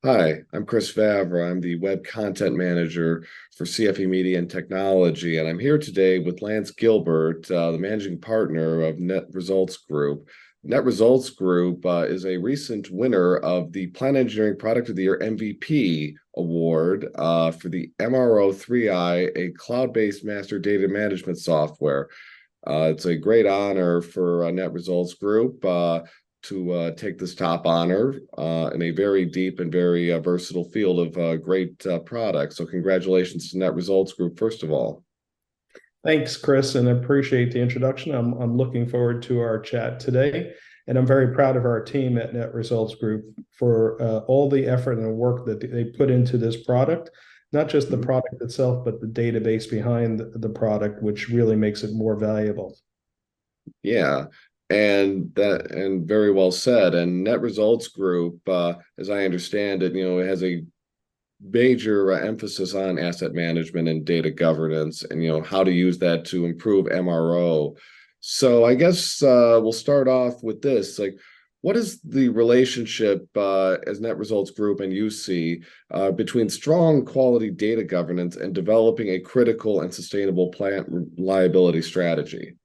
Hi, I'm Chris Favre. I'm the web content manager for CFE Media and Technology, and I'm here today with Lance Gilbert, the managing partner of Net Results Group. Net Results Group is a recent winner of the Plant Engineering Product of the Year MVP award for the MRO3i, a cloud-based master data management software. It's a great honor for Net Results Group to take this top honor in a very deep and very versatile field of great products. So congratulations to Net Results Group, first of all. Thanks, Chris, and I appreciate the introduction. I'm looking forward to our chat today, and I'm very proud of our team at Net Results Group for all the effort and work that they put into this product, not just the Mhm. product itself, but the database behind the product, which really makes it more valuable. Yeah, and very well said. And Net Results Group, as I understand it, it has a major emphasis on asset management and data governance, and how to use that to improve MRO. So I guess we'll start off with this. Like, what is the relationship as Net Results Group and you see between strong quality data governance and developing a critical and sustainable plant reliability strategy?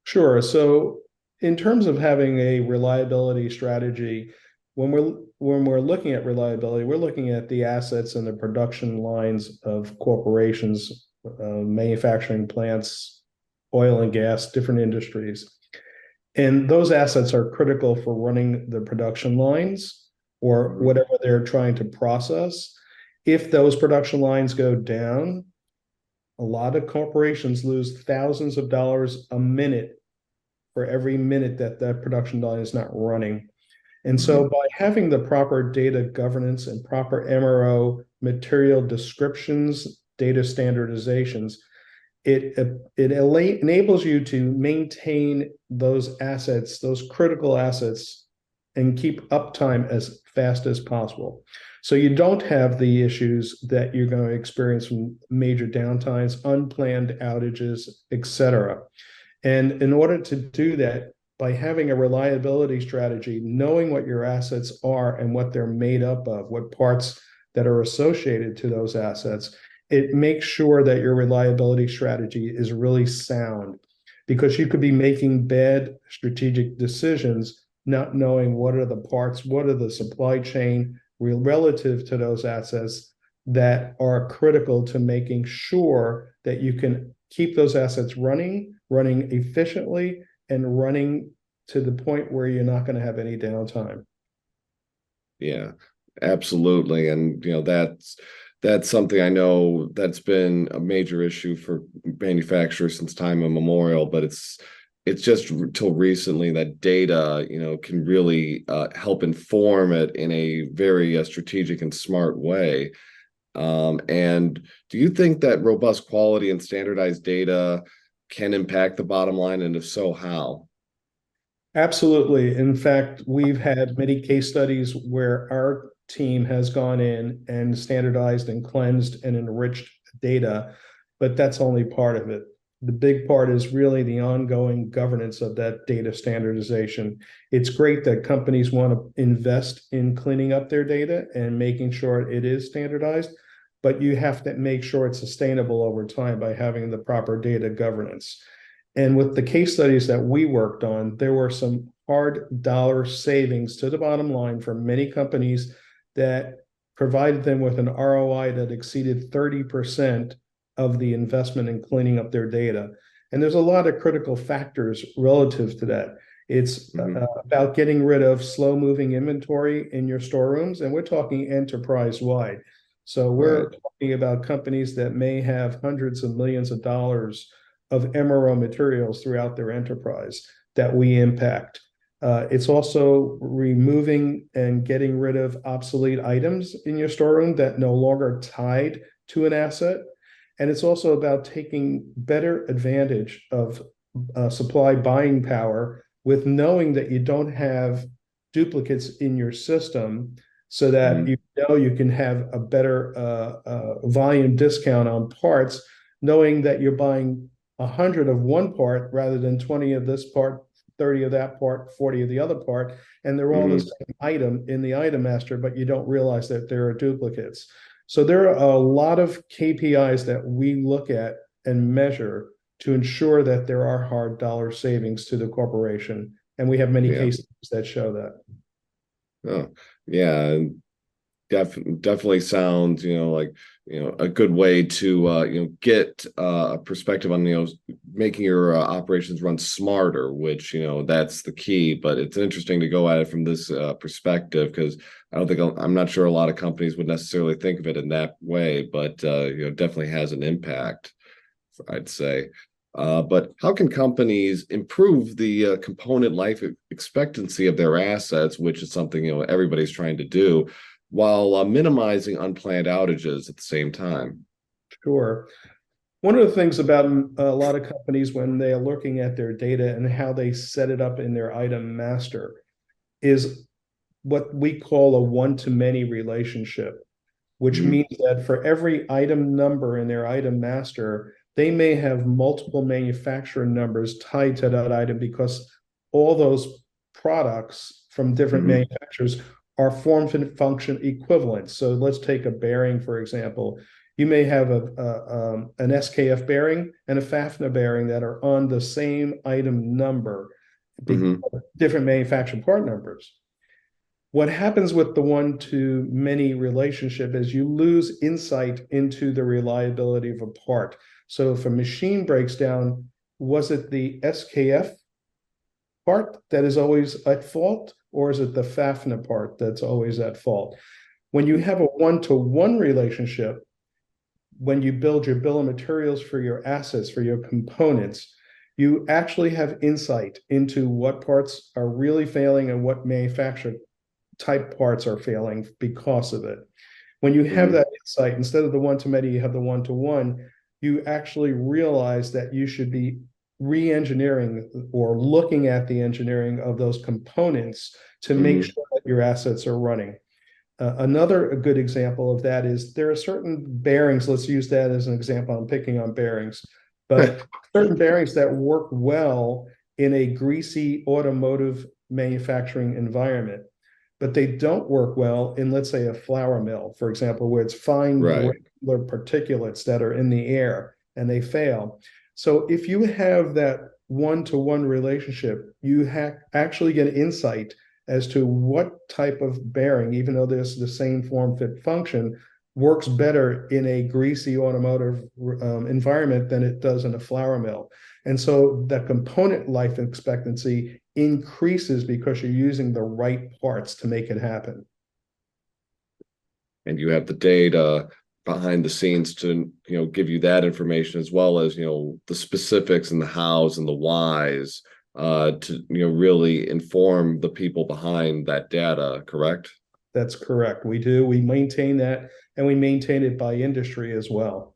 Sure. So, in terms of having a reliability strategy, when we're looking at reliability, we're looking at the assets and the production lines of corporations, manufacturing plants, oil and gas, different industries. And those assets are critical for running the production lines or Mhm. whatever they're trying to process. If those production lines go down, a lot of corporations lose thousands of dollars a minute for every minute that that production line is not running. And so Mhm. by having the proper data governance and proper MRO material descriptions, data standardizations, it enables you to maintain those assets, those critical assets, and keep uptime as fast as possible. So you don't have the issues that you're going to experience from major downtimes, unplanned outages, etc. And in order to do that, by having a reliability strategy, knowing what your assets are and what they're made up of, what parts that are associated to those assets, it makes sure that your reliability strategy is really sound because you could be making bad strategic decisions, not knowing what are the parts, what are the supply chain relative to those assets that are critical to making sure that you can keep those assets running efficiently and running to the point where you're not going to have any downtime. Yeah, absolutely. And that's something I know that's been a major issue for manufacturers since time immemorial, but it's just till recently that data, can really help inform it in a very strategic and smart way. And do you think that robust quality and standardized data can impact the bottom line? And if so, how? Absolutely. In fact, we've had many case studies where our team has gone in and standardized and cleansed and enriched data, but that's only part of it. The big part is really the ongoing governance of that data standardization. It's great that companies want to invest in cleaning up their data and making sure it is standardized, but you have to make sure it's sustainable over time by having the proper data governance. And with the case studies that we worked on, there were some hard dollar savings to the bottom line for many companies that provided them with an ROI that exceeded 30% of the investment in cleaning up their data. And there's a lot of critical factors relative to that. It's Mhm. about getting rid of slow moving inventory in your storerooms, and we're talking enterprise wide. So Right. we're talking about companies that may have hundreds of millions of dollars of MRO materials throughout their enterprise that we impact. It's also removing and getting rid of obsolete items in your storeroom that no longer tied to an asset. And it's also about taking better advantage of supply buying power with knowing that you don't have duplicates in your system so that Mhm. you can have a better volume discount on parts, knowing that you're buying 100 of one part rather than 20 of this part 30 of that part, 40 of the other part, and they're all the Hmm. same item in the item master, but you don't realize that there are duplicates. So there are a lot of KPIs that we look at and measure to ensure that there are hard dollar savings to the corporation. And we have many Yeah. cases that show that. Oh, yeah. Definitely sounds, like, a good way to, get a perspective on, making your operations run smarter, which, that's the key. But it's interesting to go at it from this perspective because I'm not sure a lot of companies would necessarily think of it in that way, but, definitely has an impact, I'd say. But how can companies improve the component life expectancy of their assets, which is something everybody's trying to do, while minimizing unplanned outages at the same time? Sure. One of the things about a lot of companies when they are looking at their data and how they set it up in their item master is what we call a one-to-many relationship, which Hmm. means that for every item number in their item master, they may have multiple manufacturer numbers tied to that item because all those products from different Hmm. manufacturers are form and function equivalent. So let's take a bearing, for example. You may have an SKF bearing and a FAFNA bearing that are on the same item number, Hmm. different manufacturer part numbers. What happens with the one to many relationship is you lose insight into the reliability of a part. So if a machine breaks down, was it the SKF part that is always at fault, or is it the FAFNA part that's always at fault? When you have a one to one relationship, when you build your bill of materials for your assets, for your components, you actually have insight into what parts are really failing and what manufacturer type parts are failing because of it. When you have Hmm. that insight, instead of the one to many, you have the one to one, you actually realize that you should be re-engineering or looking at the engineering of those components to make Hmm. sure that your assets are running. Another good example of that is there are certain bearings, let's use that as an example. I'm picking on bearings, but certain bearings that work well in a greasy automotive manufacturing environment, but they don't work well in, let's say, a flour mill, for example, where it's fine Right. granular particulates that are in the air and they fail. So if you have that one-to-one relationship, you actually get insight as to what type of bearing, even though there's the same form fit function, works better in a greasy automotive environment than it does in a flour mill. And so the component life expectancy increases because you're using the right parts to make it happen. And you have the data behind the scenes to, give you that information as well as, the specifics and the hows and the whys to, really inform the people behind that data, correct? That's correct. We do. We maintain that and we maintain it by industry as well.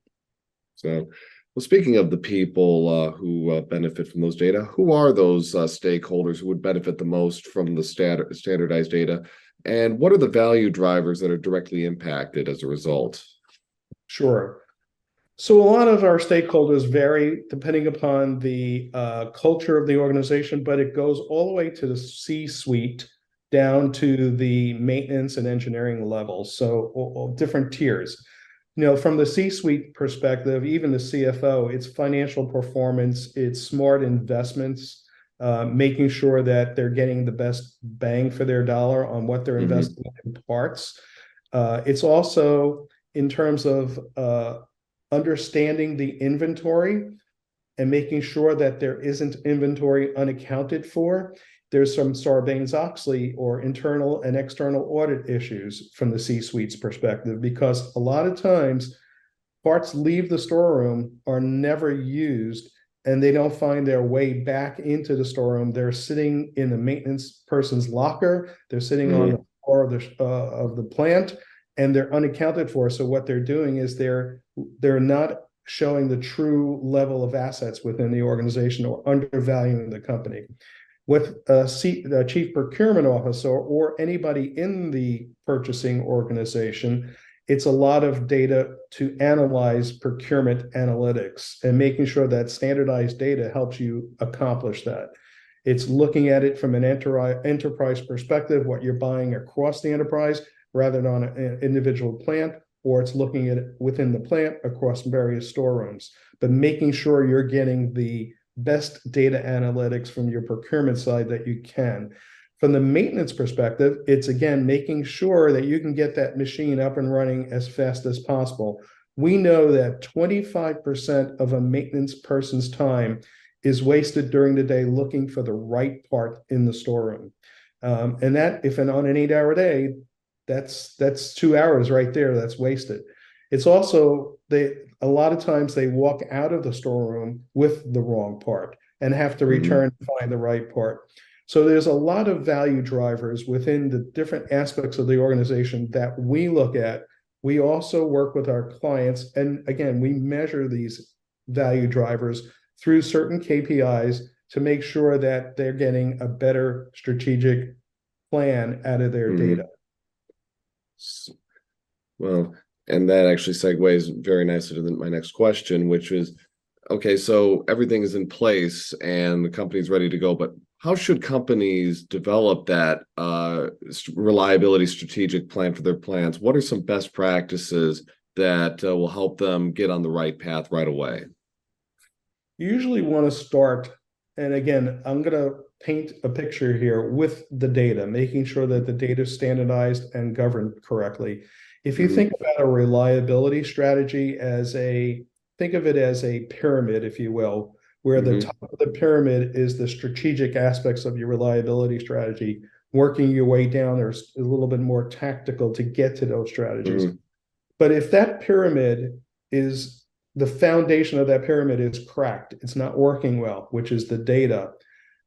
So, well, speaking of the people who benefit from those data, who are those stakeholders who would benefit the most from the standardized data? And what are the value drivers that are directly impacted as a result? Sure. So a lot of our stakeholders vary depending upon the culture of the organization, but it goes all the way to the C-suite down to the maintenance and engineering levels. So different tiers. From the C-suite perspective, even the CFO, it's financial performance, it's smart investments, making sure that they're getting the best bang for their dollar on what they're Hmm. investing in parts. It's also in terms of understanding the inventory and making sure that there isn't inventory unaccounted for. There's some Sarbanes-Oxley or internal and external audit issues from the C-suite's perspective, because a lot of times parts leave the storeroom, are never used, and they don't find their way back into the storeroom. They're sitting in the maintenance person's locker. They're sitting on the Hmm. floor of the plant, and they're unaccounted for. So what they're doing is they're not showing the true level of assets within the organization or undervaluing the company. With a chief procurement officer or anybody in the purchasing organization, it's a lot of data to analyze procurement analytics and making sure that standardized data helps you accomplish that. It's looking at it from an enterprise perspective, what you're buying across the enterprise rather than on an individual plant, or it's looking at it within the plant across various storerooms, but making sure you're getting the best data analytics from your procurement side that you can. From the maintenance perspective, it's again making sure that you can get that machine up and running as fast as possible. We know that 25% of a maintenance person's time is wasted during the day looking for the right part in the storeroom. And that, if on an 8-hour day, that's 2 hours right there that's wasted. It's also a lot of times they walk out of the storeroom with the wrong part and have to return and find the right part. So there's a lot of value drivers within the different aspects of the organization that we look at. We also work with our clients, and again, we measure these value drivers through certain KPIs to make sure that they're getting a better strategic plan out of their data. Well, and that actually segues very nicely to my next question, which is, okay, so everything is in place and the company's ready to go, but how should companies develop that reliability strategic plan for their plans? What are some best practices that will help them get on the right path right away? You usually want to start, and again, I'm going to paint a picture here with the data, making sure that the data is standardized and governed correctly. If you think about a reliability strategy think of it as a pyramid, if you will, where the top of the pyramid is the strategic aspects of your reliability strategy. Working your way down, there's a little bit more tactical to get to those strategies. But if that pyramid is the foundation of that pyramid is cracked, it's not working well, which is the data,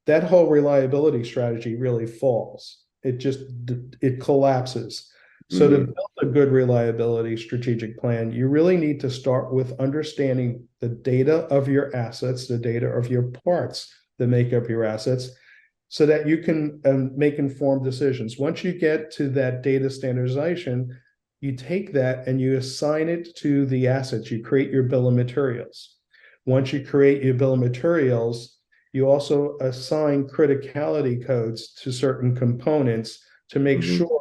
that whole reliability strategy really falls. It collapses. So to build a good reliability strategic plan, you really need to start with understanding the data of your assets, the data of your parts that make up your assets, so that you can make informed decisions. Once you get to that data standardization, you take that and you assign it to the assets. You create your bill of materials. Once you create your bill of materials, you also assign criticality codes to certain components to make sure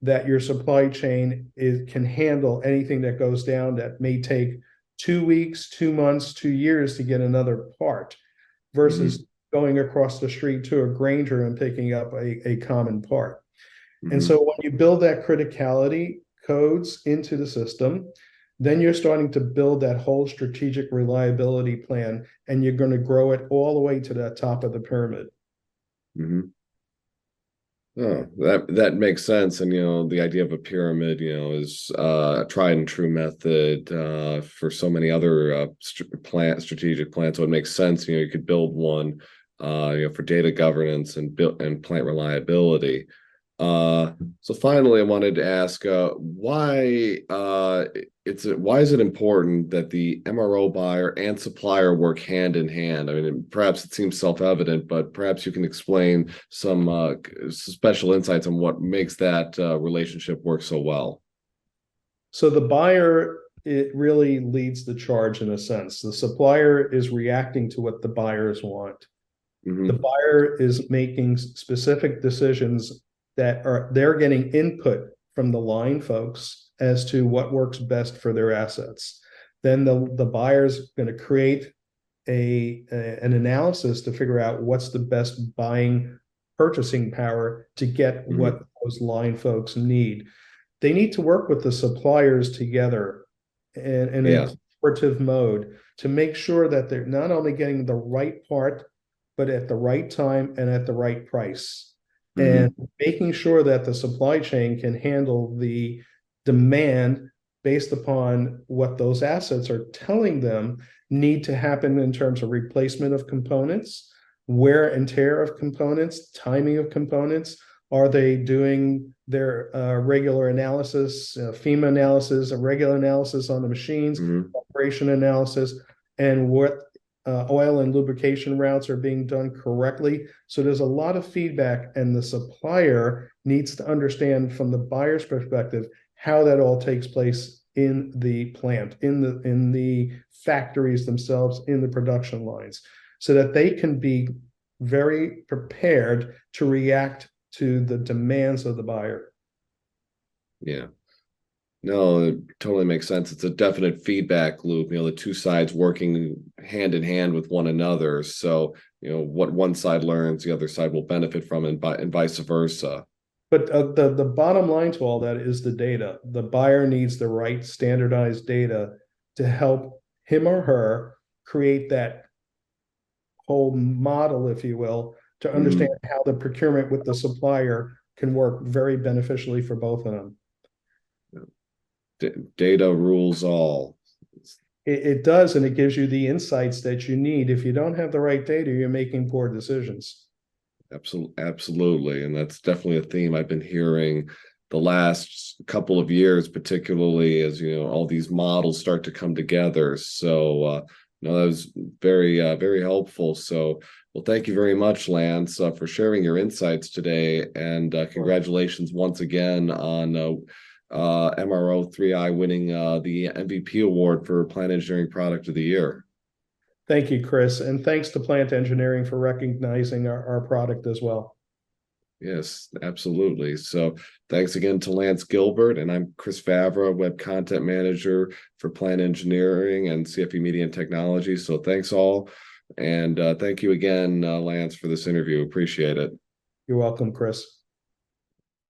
that your supply chain can handle anything that goes down that may take 2 weeks, 2 months, 2 years to get another part versus going across the street to a Granger and picking up a common part. And so when you build that criticality codes into the system, then you're starting to build that whole strategic reliability plan, and you're going to grow it all the way to the top of the pyramid. Oh, that makes sense. And the idea of a pyramid, is a tried and true method for so many other strategic plans. So it makes sense. You could build one, for data governance and plant reliability. So finally, I wanted to ask why why is it important that the MRO buyer and supplier work hand in hand? I mean, perhaps it seems self-evident, but perhaps you can explain some special insights on what makes that relationship work so well. So the buyer, it really leads the charge in a sense. The supplier is reacting to what the buyers want. The buyer is making specific decisions they're getting input from the line folks as to what works best for their assets. Then the buyer's going to create an analysis to figure out what's the best purchasing power to get what those line folks need. They need to work with the suppliers together in a collaborative mode to make sure that they're not only getting the right part, but at the right time and at the right price. And making sure that the supply chain can handle the demand based upon what those assets are telling them need to happen in terms of replacement of components, wear and tear of components, timing of components. Are they doing their regular analysis, FEMA analysis, a regular analysis on the machines, operation analysis, and what oil and lubrication routes are being done correctly? So there's a lot of feedback, and the supplier needs to understand from the buyer's perspective how that all takes place in the plant, in the factories themselves, in the production lines, so that they can be very prepared to react to the demands of the buyer. Yeah. No, it totally makes sense. It's a definite feedback loop, the two sides working hand in hand with one another. So, what one side learns, the other side will benefit from, and vice versa. But the bottom line to all that is the data. The buyer needs the right standardized data to help him or her create that whole model, if you will, to understand Mhm. how the procurement with the supplier can work very beneficially for both of them. Data rules all. It does, and it gives you the insights that you need. If you don't have the right data, you're making poor decisions. Absolutely. And that's definitely a theme I've been hearing the last couple of years, particularly as, all these models start to come together. So, that was very helpful. So, well, thank you very much, Lance, for sharing your insights today. And congratulations once again on MRO 3I winning the MVP award for Plant Engineering Product of the Year. Thank you, Chris. And thanks to Plant Engineering for recognizing our product as well. Yes, absolutely. So thanks again to Lance Gilbert, and I'm Chris Favre, Web Content Manager for Plant Engineering and CFE Media and Technology. So thanks all, and thank you again, Lance, for this interview. Appreciate it. You're welcome, Chris.